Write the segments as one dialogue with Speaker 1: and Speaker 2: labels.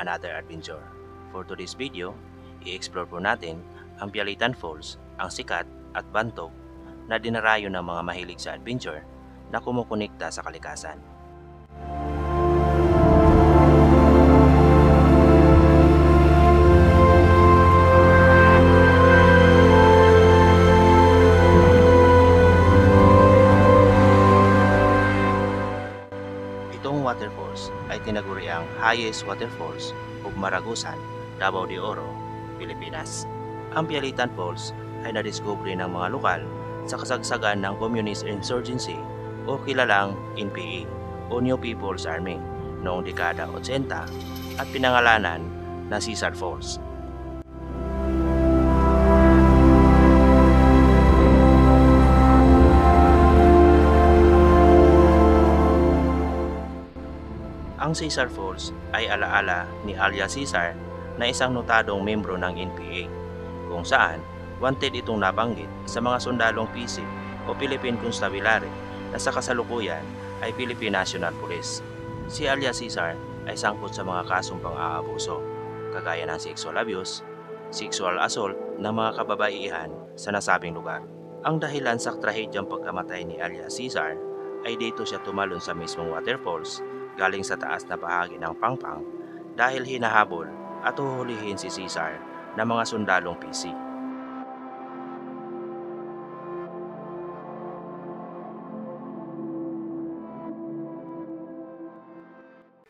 Speaker 1: another adventure. For today's video, i-explore po natin ang Pialitan Falls, ang sikat at bantog na dinarayo ng mga mahilig sa adventure na kumukonekta sa kalikasan. Itong waterfalls ay tinaguriang highest waterfalls of Maragusan, Davao de Oro, Pilipinas. Ang Pialitan Falls ay nadiskubre ng mga lokal sa kasagsagan ng Communist Insurgency o kilalang NPA o New People's Army noong dekada 80 at pinangalanan na Cesar Falls. Ang Cesar Falls ay alaala ni alias Cesar na isang notadong membro ng NPA kung saan wanted itong nabanggit sa mga sundalong PC o Philippine Constabulary na sa kasalukuyan ay Philippine National Police. Si alias Cesar ay sangkot sa mga kasong pang-aabuso kagaya ng sexual abuse, sexual assault ng mga kababaihan sa nasabing lugar. Ang dahilan sa trahedyang pagkamatay ni alias Cesar ay dito siya tumalon sa mismong waterfalls galing sa taas na bahagi ng Pangpang dahil hinahabol at huhulihin si Cesar ng mga sundalong PC.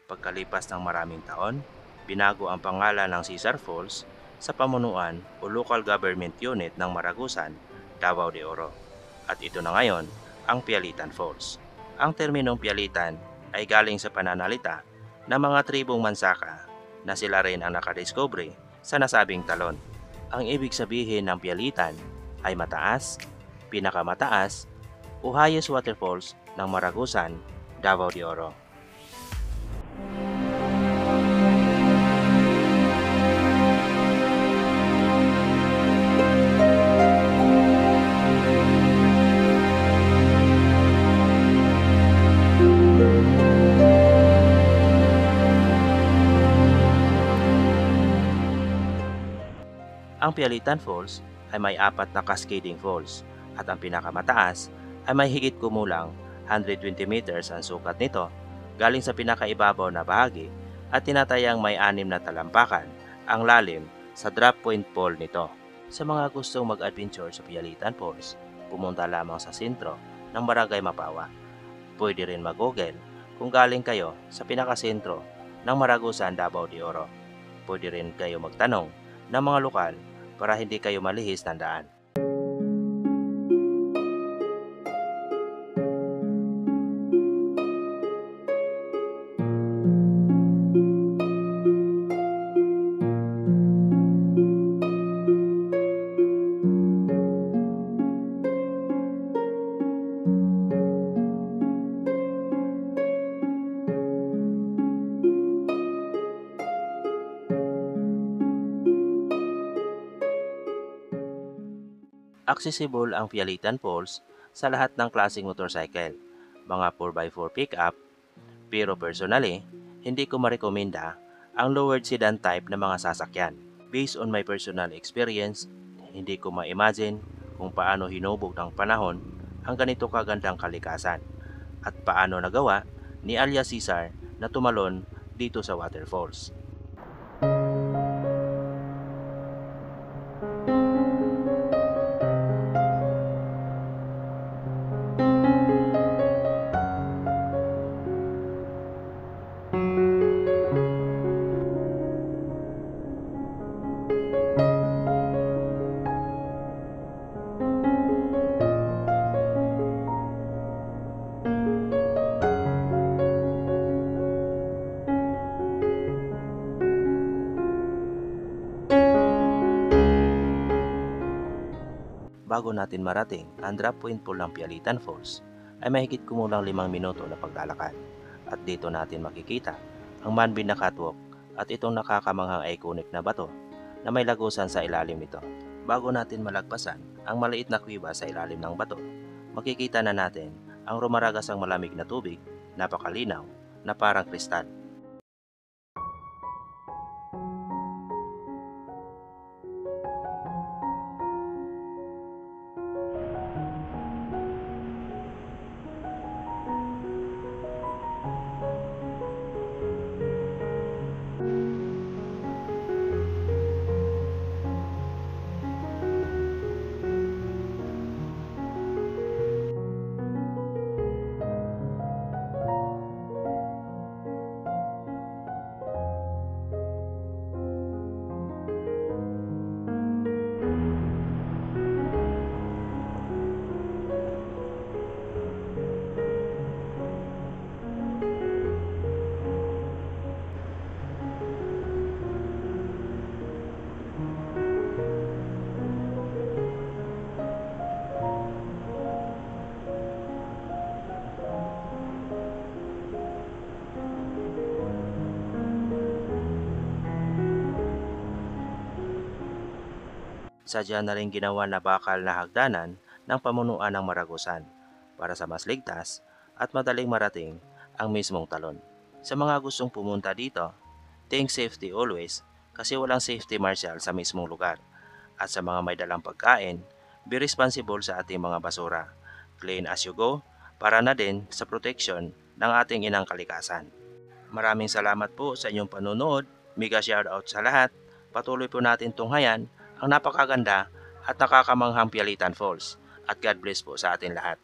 Speaker 1: Pagkalipas ng maraming taon, binago ang pangalan ng Cesar Falls sa pamunuan o Local Government Unit ng Maragusan, Davao de Oro. At ito na ngayon ang Pialitan Falls. Ang terminong Pialitan ay galing sa pananalita ng mga tribong Mansaka na sila rin ang nakadiskubre sa nasabing talon. Ang ibig sabihin ng Pialitan ay mataas, pinakamataas o highest waterfalls ng Maragusan, Davao de Oro. Ang Pialitan Falls ay may 4 na cascading falls at ang pinakamataas ay may higit kumulang 120 meters ang sukat nito galing sa pinakaibabaw na bahagi at tinatayang may 6 na talampakan ang lalim sa drop point fall nito. Sa mga gustong mag-adventure sa Pialitan Falls, pumunta lamang sa sentro ng Barangay Mapawa. Pwede rin mag-google kung galing kayo sa pinakasentro ng Maragusan, Davao de Oro. Pwede rin kayo magtanong ng mga lokal para hindi kayo malihis ng daan. Accessible ang Pialitan Falls sa lahat ng klaseng motorcycle, mga 4x4 pickup, pero personally, hindi ko marekomenda ang lowered sedan type na mga sasakyan. Based on my personal experience, hindi ko ma-imagine kung paano hinubog ng panahon ang ganito kagandang kalikasan at paano nagawa ni alias Cesar na tumalon dito sa waterfalls. Bago natin marating ang drop point pool ng Pialitan Falls, ay mahigit kumulang 5 minuto na paglalakad. At dito natin makikita ang man-made na catwalk at itong nakakamanghang iconic na bato na may lagusan sa ilalim nito. Bago natin malagpasan ang maliit na kuweba sa ilalim ng bato, makikita na natin ang rumaragasang malamig na tubig, napakalinaw na parang kristal. sadya na rin ginawa na bakal na hagdanan ng pamunuan ng Maragusan para sa mas ligtas at madaling marating ang mismong talon. Sa mga gustong pumunta dito, think safety always kasi walang safety marshal sa mismong lugar. At sa mga may dalang pagkain, be responsible sa ating mga basura. Clean as you go para na din sa protection ng ating inang kalikasan. Maraming salamat po sa inyong panunood. Mega shoutout sa lahat. Patuloy po natin tunghayan ang napakaganda at nakakamanghang Pialitan Falls. At God bless po sa atin lahat.